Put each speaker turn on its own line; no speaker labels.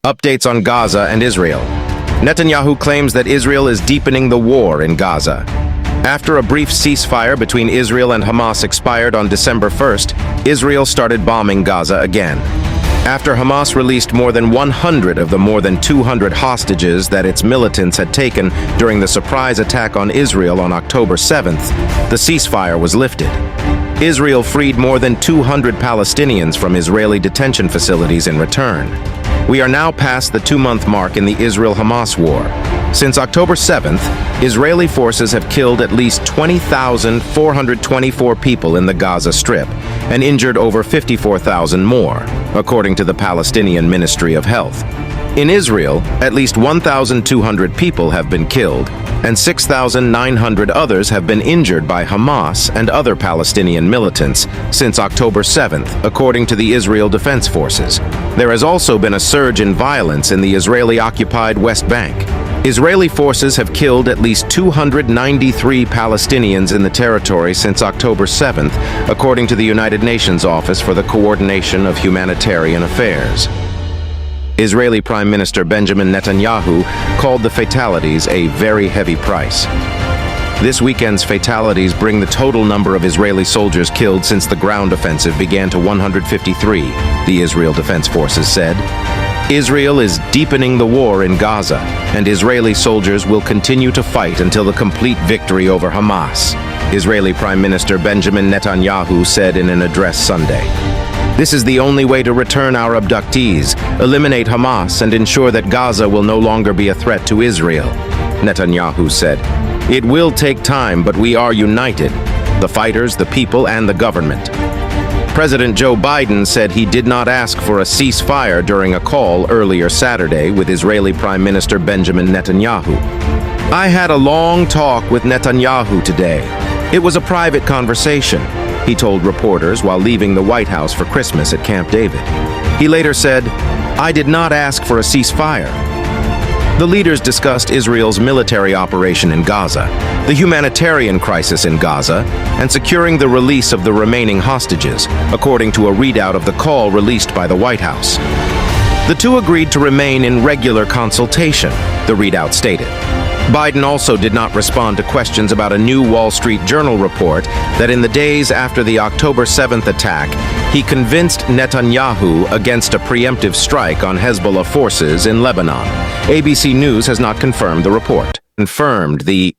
Updates on Gaza and Israel. Netanyahu claims that Israel is deepening the war in Gaza. After a brief ceasefire between Israel and Hamas expired on December 1st, Israel started bombing Gaza again. After Hamas released more than 100 of the more than 200 hostages that its militants had taken during the surprise attack on Israel on October 7th, the ceasefire was lifted. Israel freed more than 200 Palestinians from Israeli detention facilities in return. We are now past the two-month mark in the Israel-Hamas war. Since October 7th, Israeli forces have killed at least 20,424 people in the Gaza Strip and injured over 54,000 more, according to the Palestinian Ministry of Health. In Israel, at least 1,200 people have been killed, and 6,900 others have been injured by Hamas and other Palestinian militants since October 7th, according to the Israel Defense Forces. There has also been a surge in violence in the Israeli-occupied West Bank. Israeli forces have killed at least 293 Palestinians in the territory since October 7th, according to the United Nations Office for the Coordination of Humanitarian Affairs. Israeli Prime Minister Benjamin Netanyahu called the fatalities a very heavy price. This weekend's fatalities bring the total number of Israeli soldiers killed since the ground offensive began to 153, the Israel Defense Forces said. Israel is deepening the war in Gaza, and Israeli soldiers will continue to fight until the complete victory over Hamas, Israeli Prime Minister Benjamin Netanyahu said in an address Sunday. This is the only way to return our abductees, eliminate Hamas, and ensure that Gaza will no longer be a threat to Israel, Netanyahu said. It will take time, but we are united, the fighters, the people, and the government. President Joe Biden said he did not ask for a ceasefire during a call earlier Saturday with Israeli Prime Minister Benjamin Netanyahu. I had a long talk with Netanyahu today. It was a private conversation, he told reporters while leaving the White House for Christmas at Camp David. He later said, I did not ask for a ceasefire. The leaders discussed Israel's military operation in Gaza, the humanitarian crisis in Gaza, and securing the release of the remaining hostages, according to a readout of the call released by the White House. The two agreed to remain in regular consultation, the readout stated. Biden also did not respond to questions about a new Wall Street Journal report that in the days after the October 7th attack, he convinced Netanyahu against a preemptive strike on Hezbollah forces in Lebanon. ABC News has not confirmed the report. Confirmed the